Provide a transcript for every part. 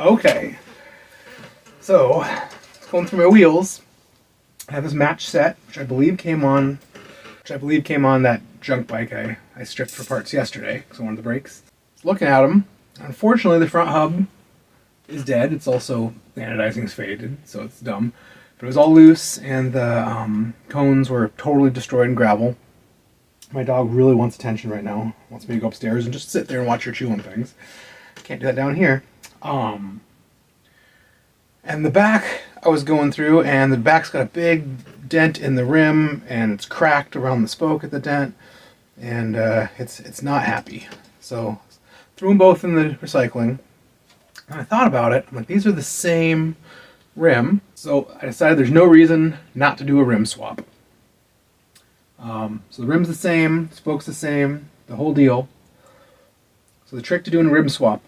Okay, so going through my wheels, I have this match set, which I believe came on that junk bike I stripped for parts yesterday because I wanted the brakes. Looking at them, unfortunately the front hub is dead. It's also, the anodizing's faded, so it's dumb. But it was all loose, and the cones were totally destroyed in gravel. My dog really wants attention right now. Wants me to go upstairs and just sit there and watch her chew on things. Can't do that down here. And the back I was going through, and the back's got a big dent in the rim, and it's cracked around the spoke at the dent, and it's not happy. So threw them both in the recycling. And I thought about it. I'm like, these are the same rim, so I decided there's no reason not to do a rim swap. So the rim's the same, spoke's the same, the whole deal. So the trick to doing a rim swap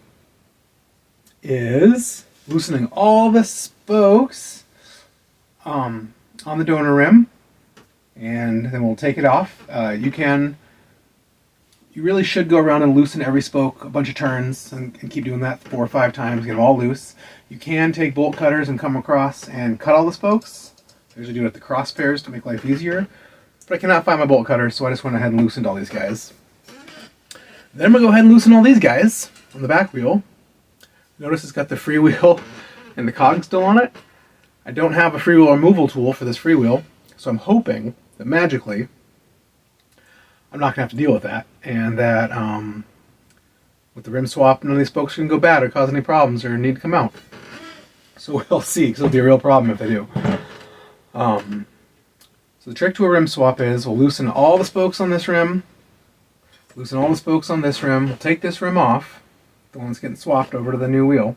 is loosening all the spokes on the donor rim, and then we'll take it off. You really should go around and loosen every spoke a bunch of turns and keep doing that 4 or 5 times, get them all loose. You can take bolt cutters and come across and cut all the spokes. I usually do it at the cross pairs to make life easier. But I cannot find my bolt cutter, so I just went ahead and loosened all these guys. Then I'm going to go ahead and loosen all these guys on the back wheel. Notice it's got the freewheel and the cog still on it. I don't have a freewheel removal tool for this freewheel, so I'm hoping that magically I'm not going to have to deal with that, and that with the rim swap, none of these spokes can go bad or cause any problems or need to come out. So we'll see, because it'll be a real problem if they do. So the trick to a rim swap is we'll loosen all the spokes on this rim, loosen all the spokes on this rim, we'll take this rim off, the one that's getting swapped over to the new wheel.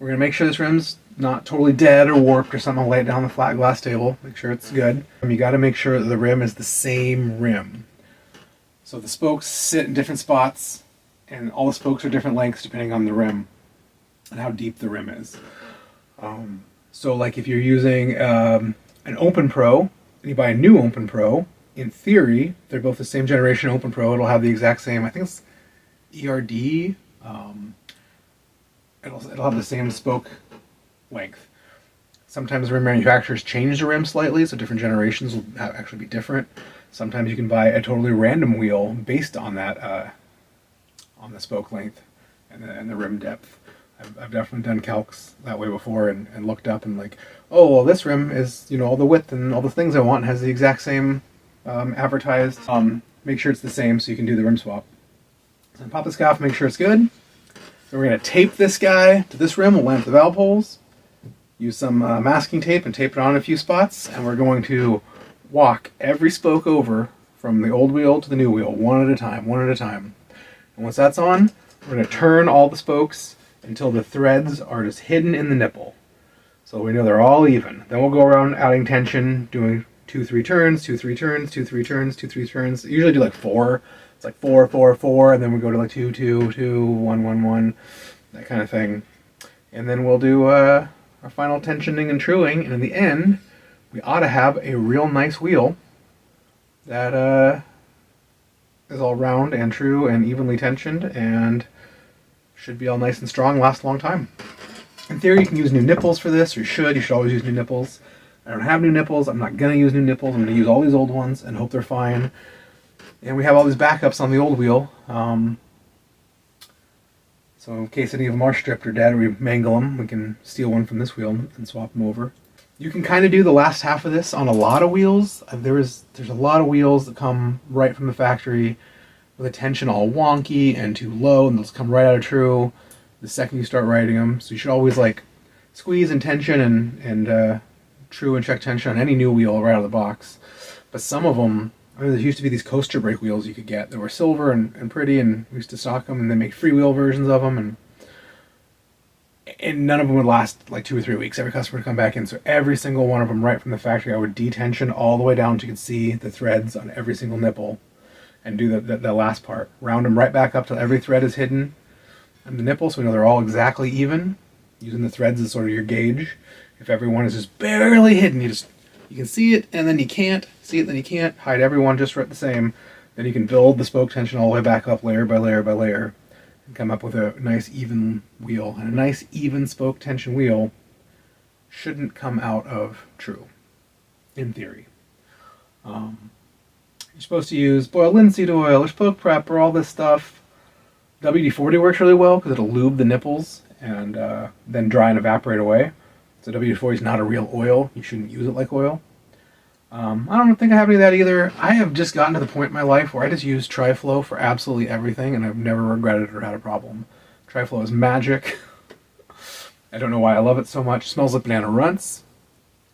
We're going to make sure this rim's not totally dead or warped or something. I'll lay it down on the flat glass table, make sure it's good. You got to make sure that the rim is the same rim. So the spokes sit in different spots, and all the spokes are different lengths depending on the rim and how deep the rim is. So like if you're using an Open Pro, and you buy a new Open Pro, in theory, they're both the same generation Open Pro, it'll have the exact same, I think it's ERD, it'll have the same spoke length. Sometimes rim manufacturers change the rim slightly, so different generations will actually be different. Sometimes you can buy a totally random wheel based on that, on the spoke length and the rim depth. I've definitely done calcs that way before and looked up and like, oh, well, this rim is, all the width and all the things I want and has the exact same advertised. Make sure it's the same so you can do the rim swap. So pop this guy off, make sure it's good. Then we're going to tape this guy to this rim. We'll line up the valve holes, use some masking tape and tape it on in a few spots, and we're going to walk every spoke over from the old wheel to the new wheel, one at a time. And once that's on, we're going to turn all the spokes until the threads are just hidden in the nipple. So we know they're all even. Then we'll go around adding tension, doing 2-3 turns, 2-3 turns, 2-3 turns, 2-3 turns. I usually do like 4. It's like 4, 4, 4, and then we go to like 2, 2, 2, 1, 1, 1, that kind of thing. And then we'll do our final tensioning and truing, and in the end, we ought to have a real nice wheel that is all round and true and evenly tensioned and should be all nice and strong, last a long time. In theory, you can use new nipples for this, or you should always use new nipples. I don't have new nipples, I'm not going to use new nipples, I'm going to use all these old ones and hope they're fine. And we have all these backups on the old wheel, so in case any of them are stripped or dead or we mangle them, we can steal one from this wheel and swap them over. You can kind of do the last half of this on a lot of wheels. There's a lot of wheels that come right from the factory with a tension all wonky and too low, and they'll just come right out of true the second you start riding them. So you should always like squeeze and tension and true and check tension on any new wheel right out of the box. But some of them, there used to be these coaster brake wheels you could get that were silver and pretty, and we used to stock them, and they make freewheel versions of them, and none of them would last like 2 or 3 weeks. Every customer would come back in, so every single one of them right from the factory I would detension all the way down so you could see the threads on every single nipple and do the last part. Round them right back up till every thread is hidden on the nipple so we know they're all exactly even, using the threads as sort of your gauge. If everyone is just barely hidden, you can see it and then you can't, see it then you can't, hide everyone just right the same, then you can build the spoke tension all the way back up layer by layer by layer and come up with a nice even wheel. And a nice even spoke tension wheel shouldn't come out of true, in theory. You're supposed to use boiled linseed oil or spoke prep or all this stuff. WD-40 works really well because it'll lube the nipples and then dry and evaporate away. So WD-40 is not a real oil. You shouldn't use it like oil. I don't think I have any of that either. I have just gotten to the point in my life where I just use Tri-Flow for absolutely everything, and I've never regretted it or had a problem. Tri-Flow is magic. I don't know why I love it so much. It smells like banana runts.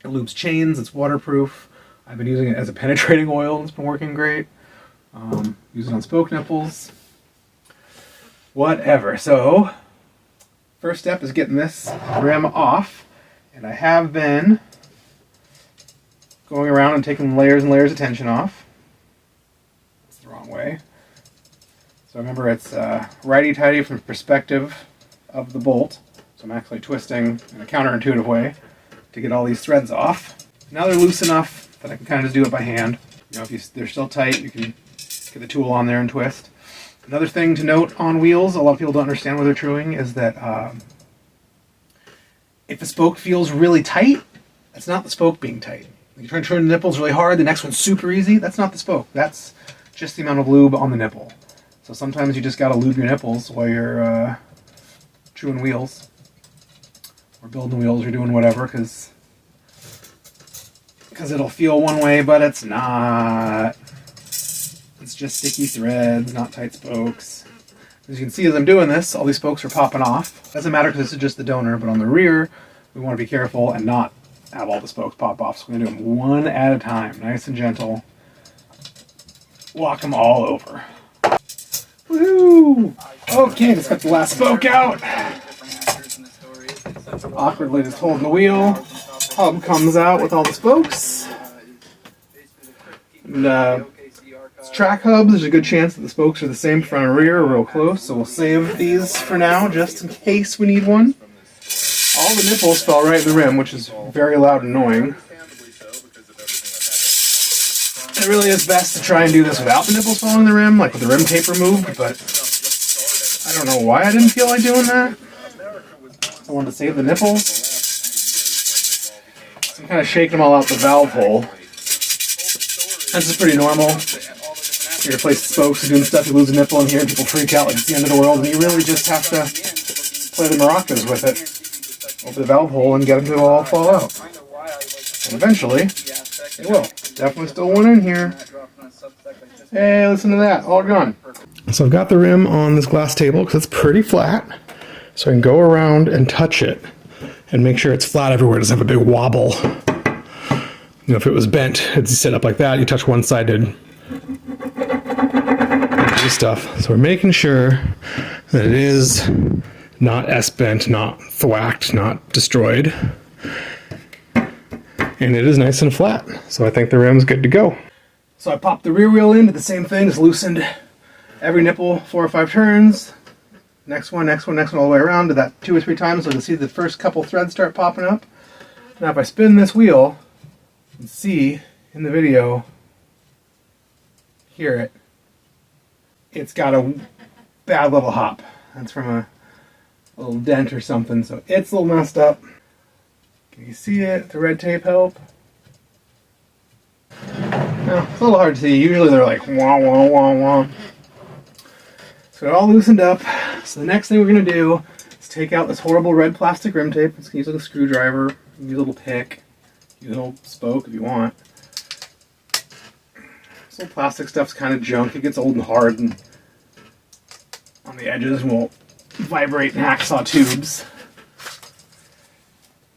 It lubes chains. It's waterproof. I've been using it as a penetrating oil, and it's been working great. Use it on spoke nipples. Whatever. So, first step is getting this rim off, and I have been going around and taking layers and layers of tension off. That's the wrong way. So remember, it's righty-tighty from the perspective of the bolt. So I'm actually twisting in a counterintuitive way to get all these threads off. Now they're loose enough that I can kind of just do it by hand. You know, if they're still tight, you can get the tool on there and twist. Another thing to note on wheels, a lot of people don't understand what they're truing, is that if a spoke feels really tight, that's not the spoke being tight. You're trying to turn the nipples really hard, the next one's super easy, that's not the spoke. That's just the amount of lube on the nipple. So sometimes you just gotta lube your nipples while you're chewing wheels. Or building wheels or doing whatever, because it'll feel one way, but it's not. It's just sticky threads, not tight spokes. As you can see as I'm doing this, all these spokes are popping off. Doesn't matter because this is just the donor, but on the rear, we want to be careful and not have all the spokes pop off. So we're going to do them one at a time, nice and gentle. Walk them all over. Woohoo! Okay, let's get the last spoke out. Awkwardly just holding the wheel. Hub comes out with all the spokes. And it's track hubs. There's a good chance that the spokes are the same front and rear, real close. So we'll save these for now, just in case we need one. All the nipples fell right in the rim, which is very loud and annoying. It really is best to try and do this without the nipples falling in the rim, like with the rim tape removed, but I don't know why I didn't feel like doing that. I wanted to save the nipples. So I'm kind of shaking them all out the valve hole. This is pretty normal. You replace the spokes and doing stuff, you lose a nipple in here, and people freak out like it's the end of the world, and you really just have to play the maracas with it. Open the valve hole and get them to all fall out. And eventually, it will. Definitely still one in here. Hey, listen to that. All gone. So I've got the rim on this glass table because it's pretty flat. So I can go around and touch it and make sure it's flat everywhere. It doesn't have a big wobble. You know, if it was bent, it'd sit up like that. You touch one side, it'd do stuff. So we're making sure that it is not S-bent, not thwacked, not destroyed. And it is nice and flat. So I think the rim's good to go. So I popped the rear wheel in, did the same thing, just loosened every nipple 4 or 5 turns. Next one, all the way around. Did that 2 or 3 times so you can see the first couple threads start popping up. Now if I spin this wheel, you can see in the video, hear it. It's got a bad little hop. That's from a little dent or something, so it's a little messed up. Can you see it? The red tape help? No, it's a little hard to see. Usually they're like wah wah wah wah. So it all loosened up. So the next thing we're going to do is take out this horrible red plastic rim tape. Let's use like a screwdriver, use a little pick, use a little spoke if you want. This little plastic stuff's kind of junk. It gets old and hard and on the edges will vibrate and hacksaw tubes.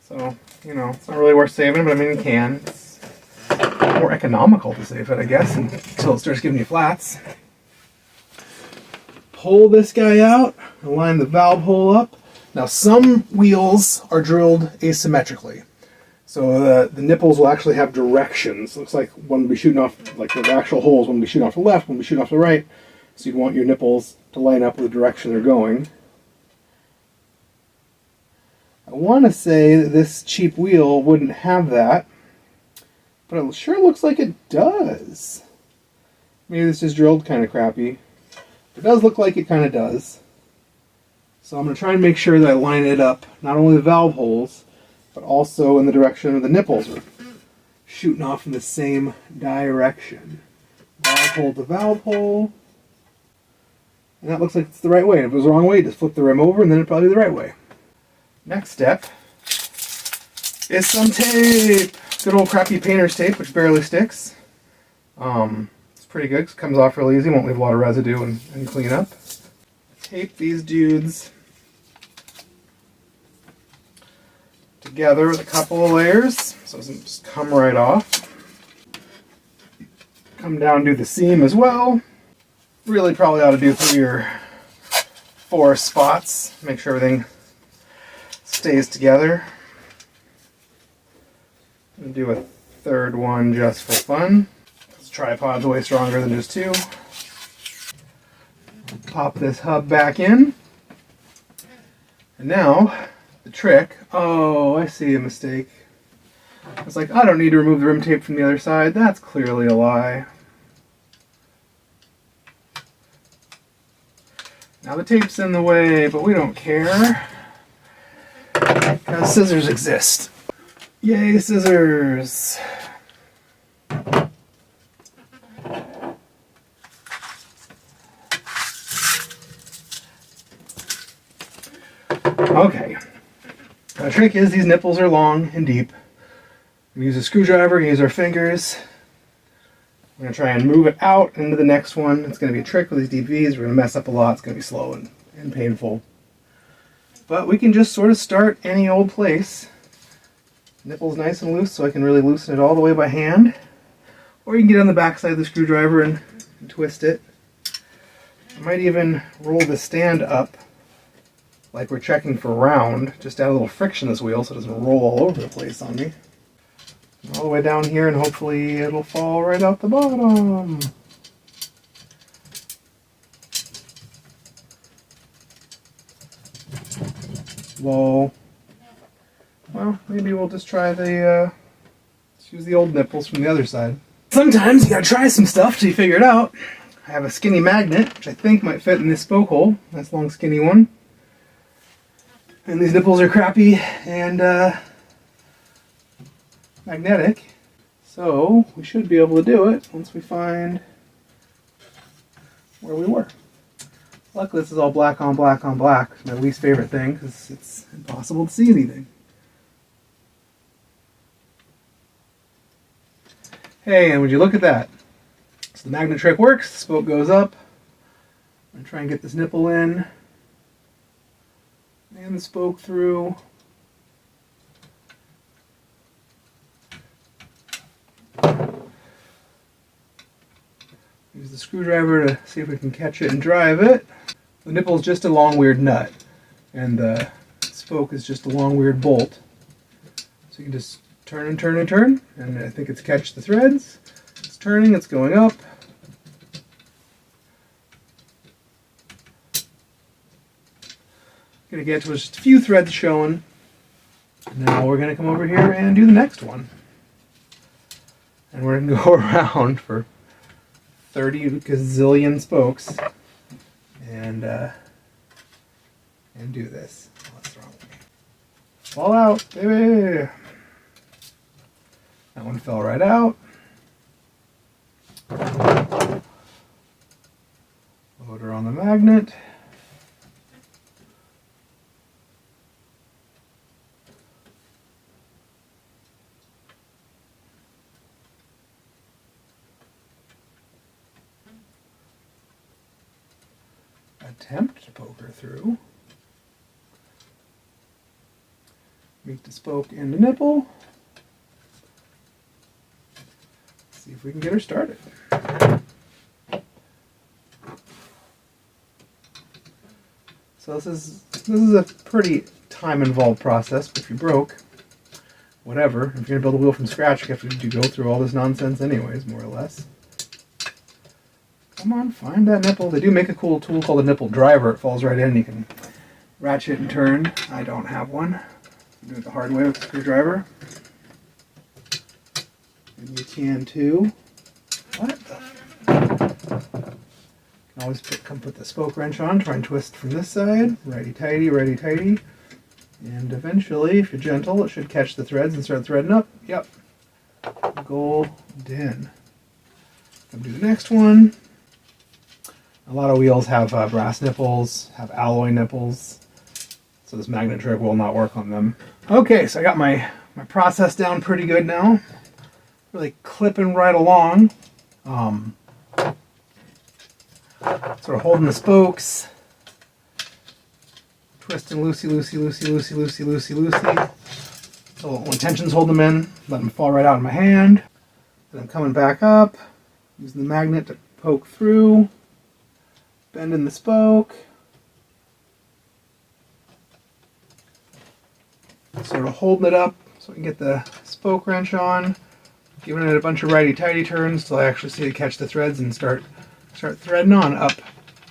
So, you know, it's not really worth saving, but I mean you can. It's more economical to save it, I guess, until it starts giving you flats. Pull this guy out and line the valve hole up. Now some wheels are drilled asymmetrically. So the nipples will actually have directions. Looks like one will be shooting off, like the actual holes, one will be shooting off to the left, one will be shooting off to the right. So you'd want your nipples to line up with the direction they're going. I want to say that this cheap wheel wouldn't have that, but it sure looks like it does. Maybe this is drilled kind of crappy. It does look like it kind of does. So I'm going to try and make sure that I line it up, not only the valve holes, but also in the direction of the nipples are shooting off in the same direction. Valve hole to valve hole. And that looks like it's the right way. If it was the wrong way, just flip the rim over and then it'd probably be the right way. Next step is some tape. Good old crappy painter's tape, which barely sticks. It's pretty good. It comes off real easy. Won't leave a lot of residue and clean up. Tape these dudes together with a couple of layers so it doesn't just come right off. Come down and do the seam as well. Really probably ought to do 3 or 4 spots. Make sure everything stays together. I'm going to do a third one just for fun. This tripod's way stronger than just 2. Pop this hub back in. And now, the trick. Oh, I see a mistake. It's like, I don't need to remove the rim tape from the other side. That's clearly a lie. Now the tape's in the way, but we don't care. Because scissors exist. Yay, scissors! Okay. The trick is these nipples are long and deep. We use a screwdriver, use our fingers. We're going to try and move it out into the next one. It's going to be a trick with these deep V's. We're going to mess up a lot. It's going to be slow and painful. But we can just sort of start any old place. Nipple's nice and loose, so I can really loosen it all the way by hand. Or you can get on the back side of the screwdriver and twist it. I might even roll the stand up like we're checking for round. Just add a little friction to this wheel so it doesn't roll all over the place on me. All the way down here, and hopefully it'll fall right out the bottom. Whoa. Well, maybe we'll just try let's use the old nipples from the other side. Sometimes you gotta try some stuff till you figure it out. I have a skinny magnet, which I think might fit in this spoke hole. Nice long skinny one. And these nipples are crappy and magnetic. So we should be able to do it once we find where we were. Luckily this is all black on black on black. It's my least favorite thing because it's impossible to see anything. Hey, and would you look at that? So the magnet trick works, the spoke goes up. I'm going to try and get this nipple in. And the spoke through. Use the screwdriver to see if we can catch it and drive it. The nipple is just a long weird nut. And the spoke is just a long weird bolt. So you can just turn and turn and turn. And I think it's catch the threads. It's turning, it's going up. Gonna get to just a few threads showing. Now we're gonna come over here and do the next one. And we're gonna go around for 30 gazillion spokes and do this. Oh, what's wrong with me? Fall out, baby! That one fell right out. Load her on the magnet. Attempt to poke her through. Meet the spoke and the nipple. See if we can get her started. So this is a pretty time-involved process, but if you broke, whatever. If you're gonna build a wheel from scratch, you have to go through all this nonsense anyways, more or less. Come on, find that nipple. They do make a cool tool called a nipple driver. It falls right in. You can ratchet and turn. I don't have one. Do it the hard way with the screwdriver. And you can too. What the? Always come put the spoke wrench on, try and twist from this side, righty-tighty, righty-tighty. And eventually, if you're gentle, it should catch the threads and start threading up. Yep. Golden. Come do the next one. A lot of wheels have brass nipples, have alloy nipples, so this magnet trick will not work on them. Okay, so I got my process down pretty good now. Really clipping right along. Sort of holding the spokes. Twisting loosey, loosey, loosey, loosey, loosey, loosey, loosey. So when tension's holding them in, let them fall right out in my hand. Then I'm coming back up, using the magnet to poke through, bending the spoke. Sort of holding it up so I can get the spoke wrench on, giving it a bunch of righty-tighty turns till I actually see it catch the threads and start threading on up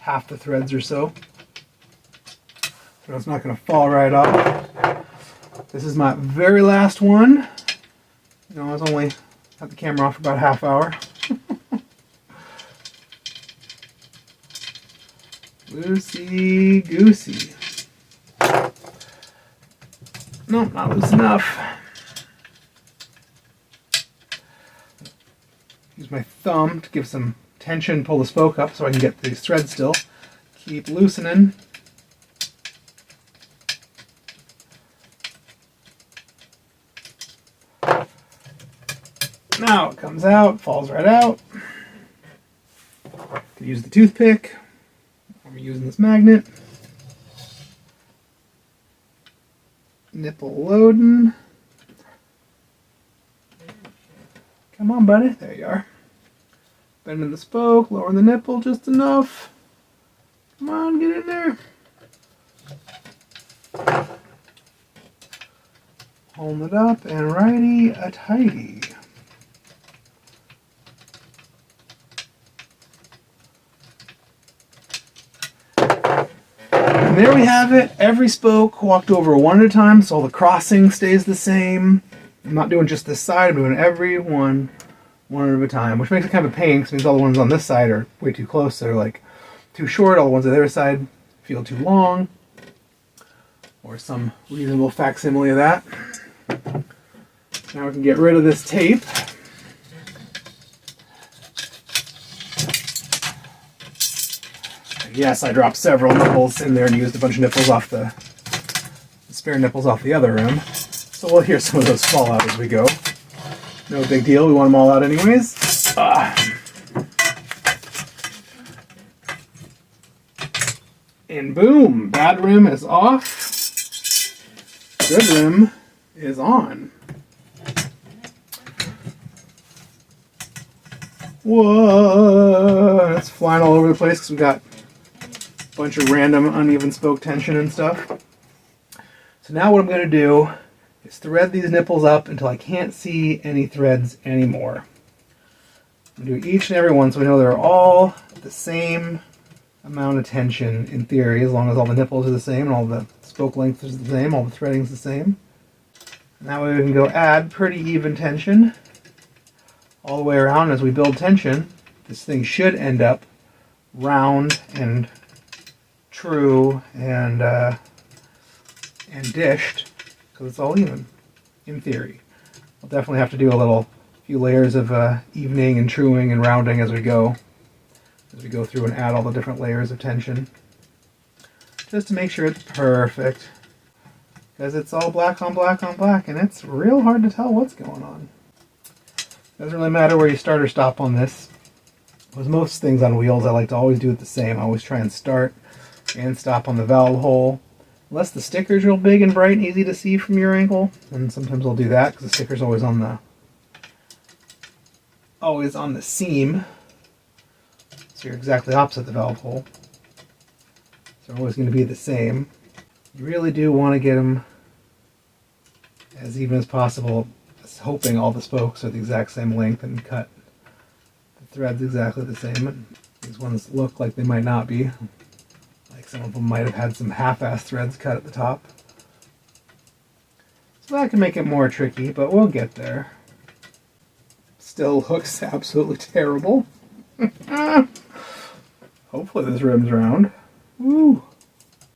half the threads or so. So it's not going to fall right off. This is my very last one. You know, I was only had the camera off for about a half hour. Loosey goosey. Nope, not loose enough. Use my thumb to give some tension, pull the spoke up so I can get these threads still. Keep loosening. Now it comes out, falls right out. Can use the toothpick. I'm using this magnet. Nipple loading. Come on, buddy. There you are. Bending the spoke, lowering the nipple just enough. Come on, get in there. Holding it up and righty-a-tighty. And there we have it. Every spoke walked over one at a time, so all the crossing stays the same. I'm not doing just this side, I'm doing every one at a time, which makes it kind of a pain because it means all the ones on this side are way too close. They're like too short. All the ones on the other side feel too long, or some reasonable facsimile of that. Now we can get rid of this tape. Yes, I dropped several nipples in there and used a bunch of nipples off the spare nipples off the other rim. So we'll hear some of those fall out as we go. No big deal, we want them all out anyways. And boom, bad rim is off. Good rim is on. Whoa, it's flying all over the place because we got a bunch of random uneven spoke tension and stuff. So now what I'm going to do is thread these nipples up until I can't see any threads anymore. I'm going to do each and every one so we know they're all the same amount of tension in theory, as long as all the nipples are the same and all the spoke length is the same, all the threading's the same. And that way we can go add pretty even tension all the way around. As we build tension, this thing should end up round and true and dished, because it's all even, in theory. We'll definitely have to do a few layers of evening and truing and rounding as we go through and add all the different layers of tension, just to make sure it's perfect, because it's all black on black on black, and it's real hard to tell what's going on. Doesn't really matter where you start or stop on this. With most things on wheels, I like to always do it the same. I always try and start and stop on the valve hole. Unless the sticker's real big and bright and easy to see from your angle, and sometimes I'll do that because the sticker's always on the seam. So you're exactly opposite the valve hole. So they're always going to be the same. You really do want to get them as even as possible, hoping all the spokes are the exact same length and cut. The thread's exactly the same. These ones look like they might not be. Like some of them might have had some half-ass threads cut at the top. So that can make it more tricky, but we'll get there. Still looks absolutely terrible. Hopefully this rim's round. Woo!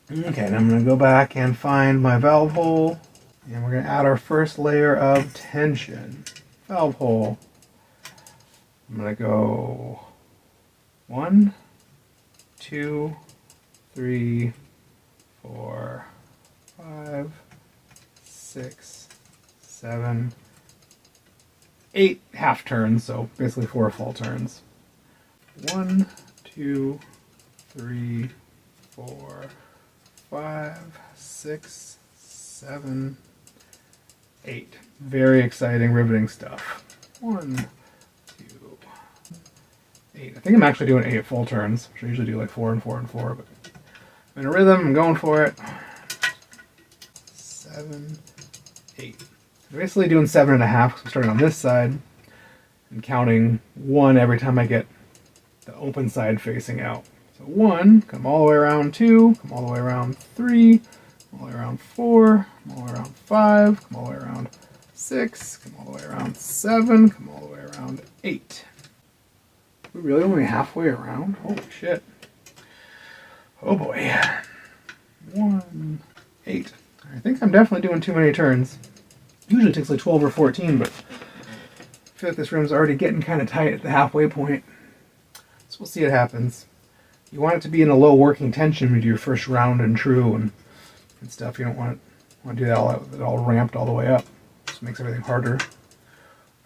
Okay, and I'm going to go back and find my valve hole. And we're going to add our first layer of tension. Valve hole. I'm going to go 1, 2, 3, 4, 5, 6, 7, 8 half turns, so basically 4 full turns. 1, 2, 3, 4, 5, 6, 7, 8. Very exciting, riveting stuff. 1, 2, 8. I think I'm actually doing 8 full turns, which I usually do like 4 and 4 and 4, but I'm in a rhythm, I'm going for it. 7, 8. So basically doing 7.5 because I'm starting on this side and counting 1 every time I get the open side facing out. So 1, come all the way around, 2, come all the way around, 3, come all the way around, 4, come all the way around, 5, come all the way around, 6, come all the way around, 7, come all the way around, 8. We're really only halfway around? Holy shit. Oh boy. 1, 8. I think I'm definitely doing too many turns. Usually it takes like 12 or 14, but I feel like this rim's already getting kind of tight at the halfway point. So we'll see what happens. You want it to be in a low working tension with your first round and true and stuff. You don't want to do that all ramped all the way up. Just makes everything harder.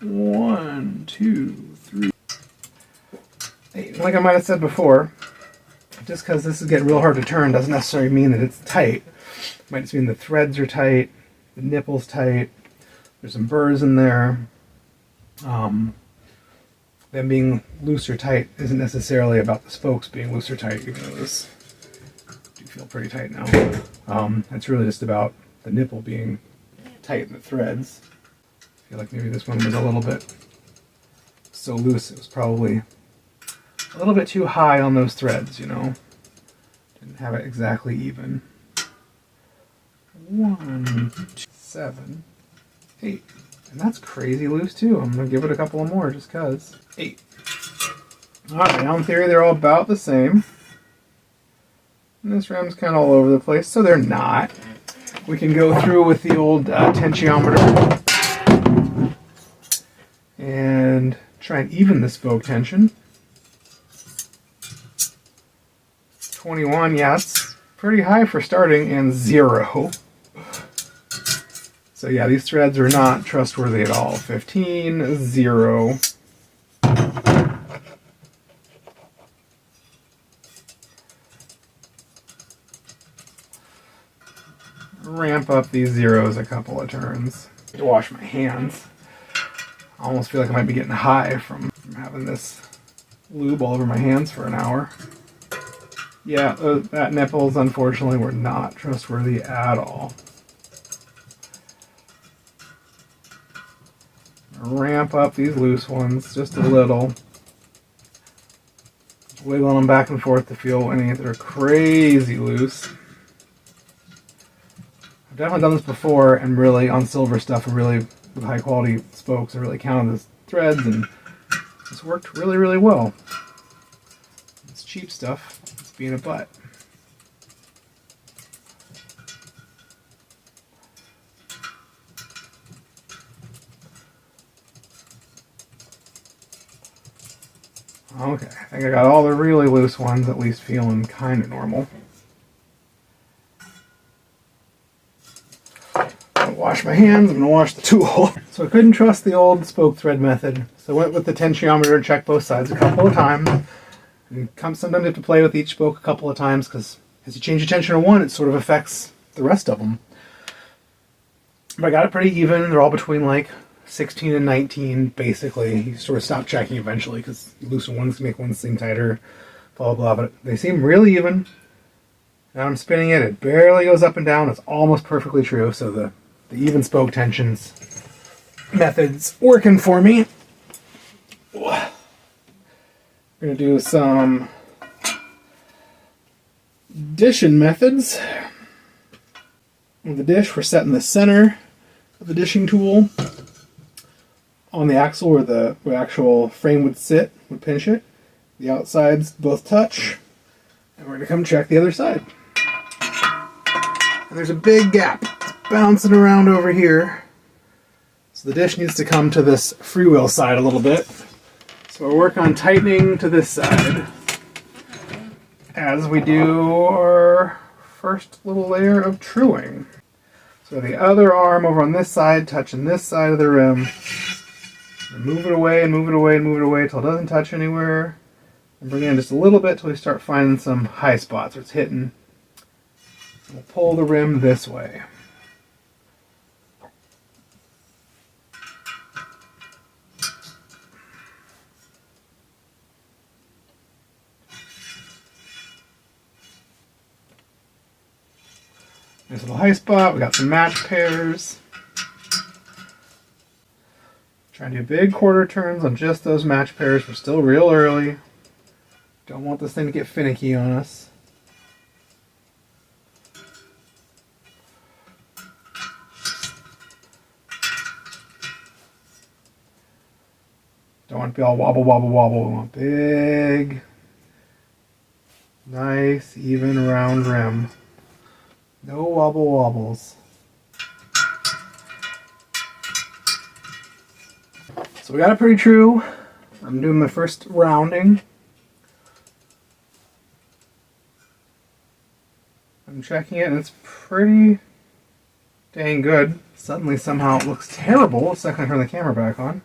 1, 2, 3, 8. Like I might have said before, just because this is getting real hard to turn doesn't necessarily mean that it's tight. It might just mean the threads are tight, the nipple's tight, there's some burrs in there. Them being loose or tight isn't necessarily about the spokes being loose or tight, even though this do feel pretty tight now. It's really just about the nipple being tight in the threads. I feel like maybe this one was a little bit so loose it was probably a little bit too high on those threads, you know. Didn't have it exactly even. 1, 2, 7, 8. And that's crazy loose too. I'm going to give it a couple of more just because. 8. Alright, now in theory they're all about the same. And this rim's kind of all over the place, so they're not. We can go through with the old tensiometer and try and even the spoke tension. 21, yeah, it's pretty high for starting, and 0. So yeah, these threads are not trustworthy at all. 15, 0. Ramp up these zeros a couple of turns. To wash my hands. I almost feel like I might be getting high from having this lube all over my hands for an hour. Yeah, that nipples unfortunately were not trustworthy at all. Ramp up these loose ones just a little. Wiggling them back and forth to feel any that are crazy loose. I've definitely done this before, and really on silver stuff, and really with high quality spokes, I really counted the threads, and this worked really, really well. It's cheap stuff. It's being a butt. Okay, I think I got all the really loose ones at least feeling kind of normal. I'm gonna wash my hands, I'm gonna wash the tool. So I couldn't trust the old spoke thread method, so I went with the tensiometer and checked both sides a couple of times. And sometimes you have to play with each spoke a couple of times because as you change the tension of one, it sort of affects the rest of them. But I got it pretty even. They're all between like 16 and 19, basically. You sort of stop checking eventually because you loosen ones to make ones seem tighter, blah, blah, blah. But they seem really even. Now I'm spinning it. It barely goes up and down. It's almost perfectly true. So the even spoke tensions method's working for me. We're going to do some dishing methods. With the dish, we're setting the center of the dishing tool on the axle where the actual frame would sit, would pinch it. The outsides both touch. And we're going to come check the other side. And there's a big gap. It's bouncing around over here. So the dish needs to come to this freewheel side a little bit. So we'll work on tightening to this side as we do our first little layer of truing. So the other arm over on this side touching this side of the rim. Move it away and move it away and move it away until it doesn't touch anywhere. And bring it in just a little bit until we start finding some high spots where it's hitting. And we'll pull the rim this way. Nice little high spot. We got some match pairs. Trying to do big quarter turns on just those match pairs. We're still real early. Don't want this thing to get finicky on us. Don't want to be all wobble, wobble, wobble. We want big, nice, even round rim. No wobble wobbles. So we got it pretty true. I'm doing my first rounding. I'm checking it and it's pretty dang good. Suddenly somehow it looks terrible the second I turn the camera back on.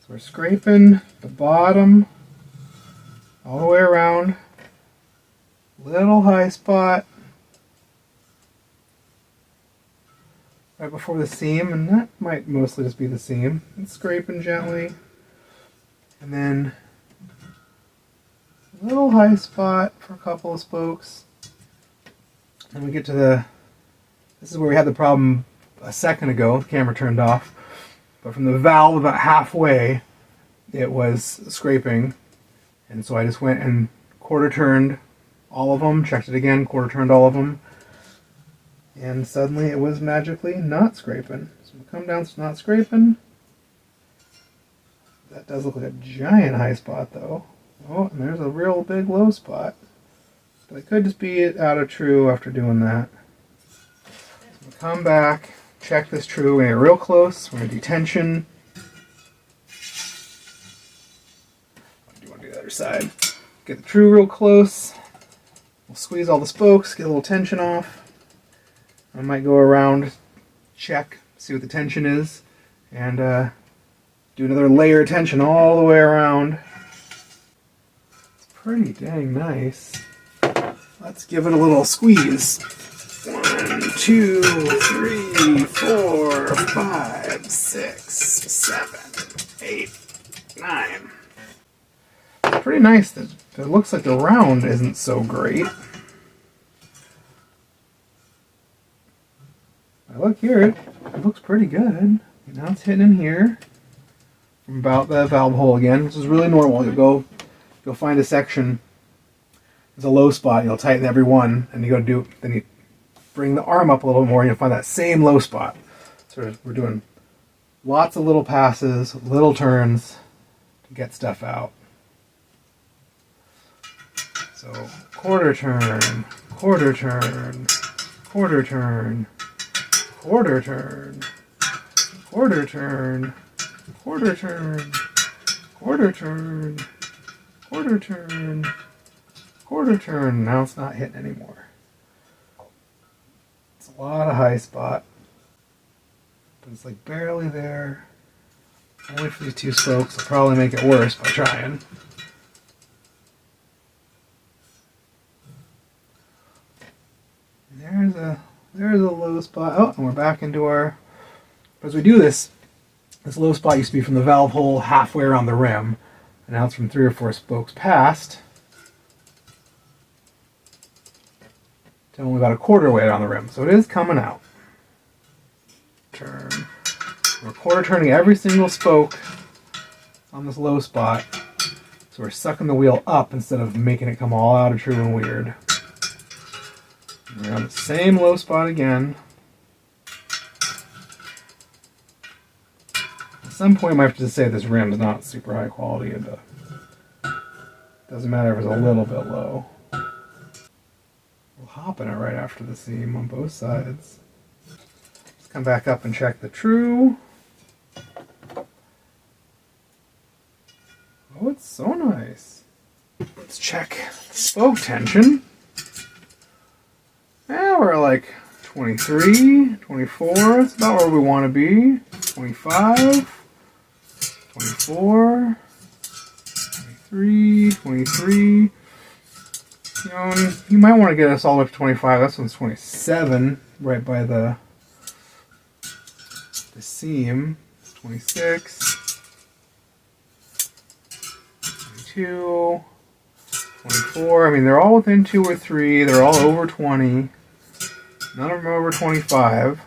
So we're scraping the bottom all the way around. Little high spot right before the seam, and that might mostly just be the seam. And scraping gently, and then a little high spot for a couple of spokes. Then we get to this is where we had the problem a second ago. The camera turned off, but from the valve about halfway, it was scraping, and so I just went and quarter turned all of them, checked it again, quarter turned all of them, and suddenly it was magically not scraping. So we'll come down, it's not scraping. That does look like a giant high spot though. Oh, and there's a real big low spot. But it could just be out of true after doing that. So we'll come back, check this true, we're gonna get real close, we're gonna do tension. I do want to do the other side. Get the true real close. We'll squeeze all the spokes, get a little tension off. I might go around, check, see what the tension is, and do another layer of tension all the way around. It's pretty dang nice. Let's give it a little squeeze. 1, 2, 3, 4, 5, 6, 7, 8, 9. Pretty nice. It looks like the round isn't so great. I look here, it looks pretty good. Now it's hitting in here from about the valve hole again, which is really normal. You'll find a section, there's a low spot, you'll tighten every one, and then you bring the arm up a little more, and you'll find that same low spot. So we're doing lots of little passes, little turns to get stuff out. So quarter turn, quarter turn, quarter turn, quarter turn, quarter turn, quarter turn, quarter turn, quarter turn, quarter turn. Now it's not hitting anymore. It's a lot of high spot, but it's like barely there. Only for these two spokes. I'll probably make it worse by trying. There's a low spot. Oh, and we're back into our... As we do this low spot used to be from the valve hole halfway around the rim. And now it's from 3 or 4 spokes past to only about a quarter way around the rim. So it is coming out. Turn. We're quarter turning every single spoke on this low spot. So we're sucking the wheel up instead of making it come all out of true and weird. We're on the same low spot again. At some point I might have to say this rim is not super high quality, and Doesn't matter if it's a little bit low. We'll hop in it right after the seam on both sides. Let's come back up and check the true. Oh, it's so nice. Let's check spoke tension. Now we're like 23, 24, that's about where we want to be. 25, 24, 23, 23. You know, you might want to get us all the way to 25. This one's 27, right by the seam. 26, 22, 24. I mean, they're all within 2 or 3. They're all over 20. None of them are over 25.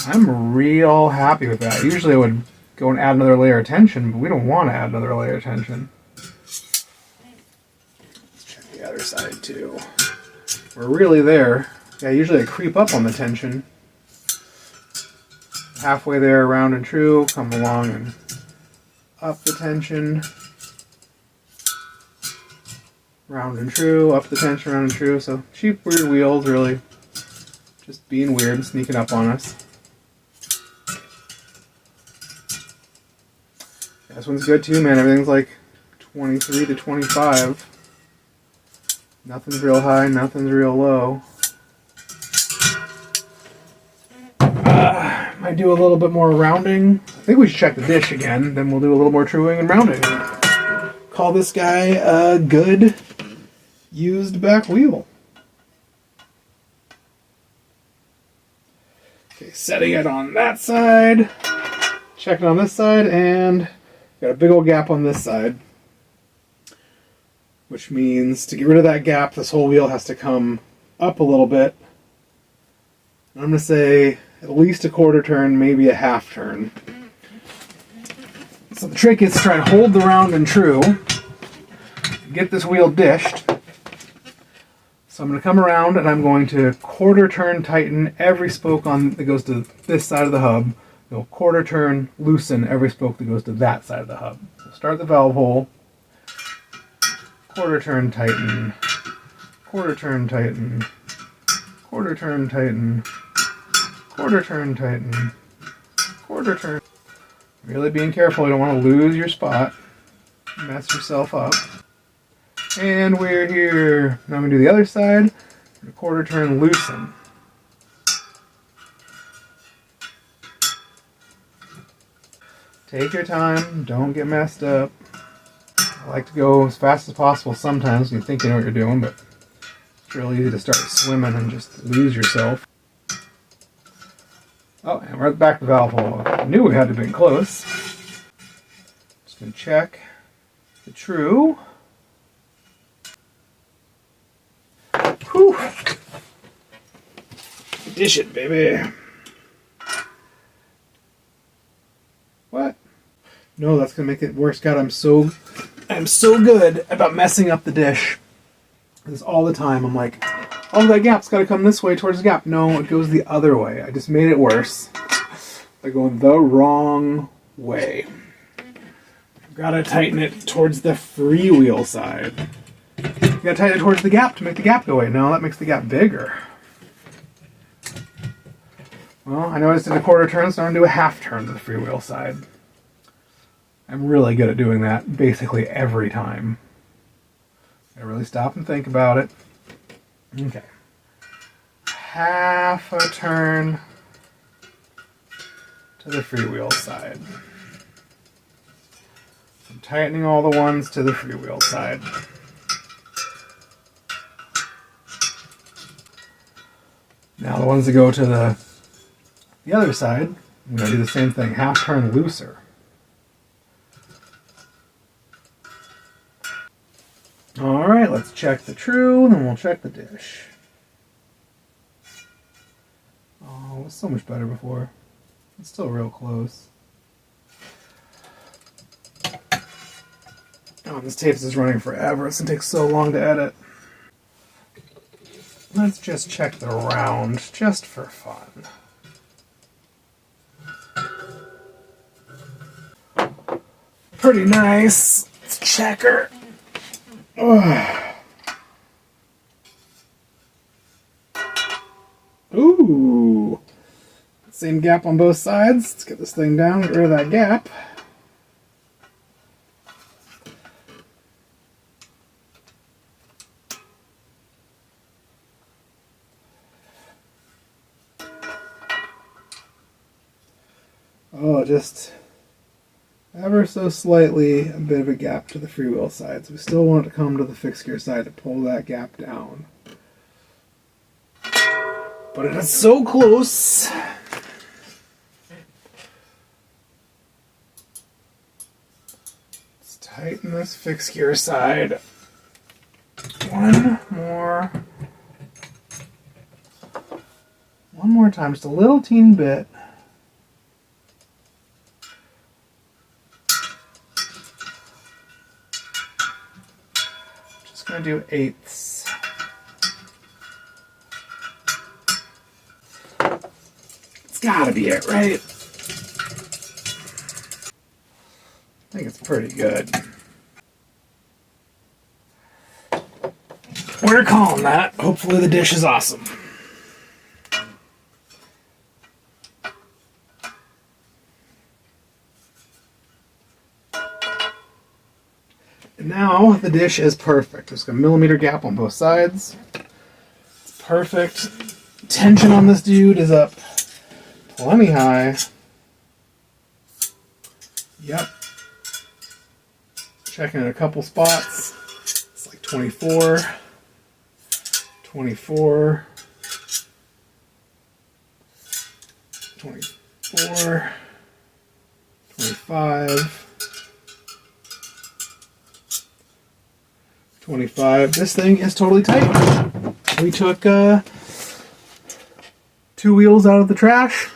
I'm real happy with that. Usually I would go and add another layer of tension, but we don't want to add another layer of tension. Let's check the other side too. We're really there. Yeah, usually I creep up on the tension. Halfway there, round and true, come along and up the tension. Round and true, up the tension, round and true. So cheap, weird wheels, really just being weird and sneaking up on us. This one's good too, man. Everything's like 23 to 25. Nothing's real high, nothing's real low. Might do a little bit more rounding. I think we should check the dish again, then we'll do a little more truing and rounding. Call this guy a good used back wheel. Okay, setting it on that side. Checking on this side, and got a big old gap on this side. Which means to get rid of that gap, this whole wheel has to come up a little bit. I'm going to say at least a quarter turn, maybe a half turn. So the trick is to try and hold the round and true, get this wheel dished. So I'm going to come around and I'm going to quarter turn tighten every spoke on that goes to this side of the hub. You'll quarter turn loosen every spoke that goes to that side of the hub. So start the valve hole, quarter turn tighten, quarter turn tighten, quarter turn tighten, quarter turn tighten, quarter turn. Really being careful, you don't want to lose your spot, mess yourself up. And we're here. Now I'm going to do the other side, quarter turn loosen. Take your time, don't get messed up. I like to go as fast as possible sometimes when you think you know what you're doing, but it's real easy to start swimming and just lose yourself. Oh, and we're at the back of the valve hole. I knew we had to be close. Just going to check the true. Whew. Dish it, baby. What? No, that's going to make it worse. God, I'm so good about messing up the dish. Because all the time I'm like, oh, that gap's got to come this way towards the gap. No, it goes the other way. I just made it worse by going the wrong way. I've got to tighten it towards the freewheel side. You got to tighten it towards the gap to make the gap go away. No, that makes the gap bigger. Well, I know I just did a quarter turn, so I'm going to do a half turn to the freewheel side. I'm really good at doing that basically every time. I really stop and think about it. Okay. Half a turn to the freewheel side. I'm tightening all the ones to the freewheel side. Now the ones that go to the other side, I'm going to do the same thing, half turn looser. Alright, let's check the true, then we'll check the dish. Oh, it was so much better before. It's still real close. Oh, this tape is running forever. It's going to take so long to edit. Let's just check the round, just for fun. pretty nice. Let's check her. Ooh. Same gap on both sides. Let's get this thing down, get rid of that gap. Oh, just ever so slightly a bit of a gap to the freewheel side. So we still want it to come to the fixed gear side to pull that gap down. But it is so close. Let's tighten this fixed gear side. One more time, just a little teeny bit. Just gonna do eighths. It's gotta be it, right? I think it's pretty good. We're calling that. Hopefully the dish is awesome. And now the dish is perfect. There's a millimeter gap on both sides. It's perfect. Tension on this dude is up plenty high. Yep. Checking in a couple spots. It's like 24. 24. 24. 25. 25. This thing is totally tight. We took 2 wheels out of the trash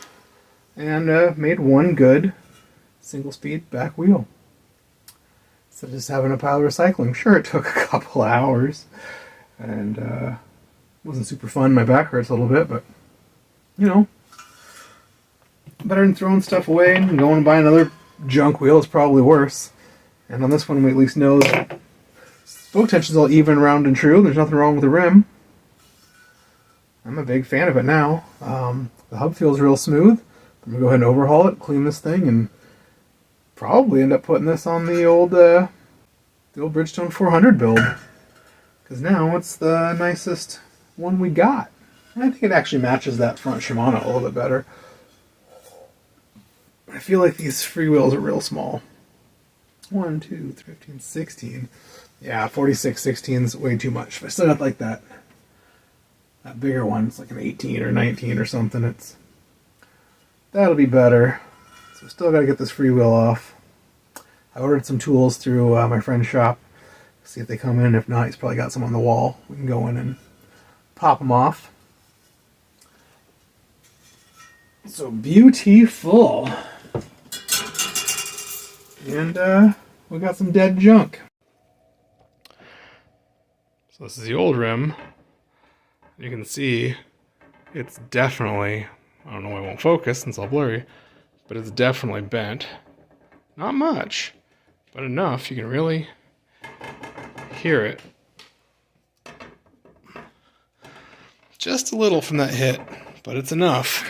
and made one good single speed back wheel. So just having a pile of recycling. Sure, it took a couple of hours and wasn't super fun. My back hurts a little bit, but you know, better than throwing stuff away and going and buying another junk wheel is probably worse. And on this one, we at least know that spoke tension's all even, round, and true. There's nothing wrong with the rim. I'm a big fan of it now. The hub feels real smooth. I'm going to go ahead and overhaul it, clean this thing, and probably end up putting this on the old Bridgestone 400 build. Because now it's the nicest one we got. I think it actually matches that front Shimano a little bit better. I feel like these freewheels are real small. 1, 2, 3, 15, 16. Yeah, 46, 16 is way too much. If I still got like that bigger one, it's like an 18 or 19 or something. That'll be better. So we still got to get this freewheel off. I ordered some tools through my friend's shop. See if they come in. If not, he's probably got some on the wall. We can go in and pop them off. So beautiful. And we got some dead junk. So this is the old rim. You can see it's definitely, I don't know why it won't focus since it's all blurry, but it's definitely bent. Not much, but enough you can really hear it. Just a little from that hit, but it's enough.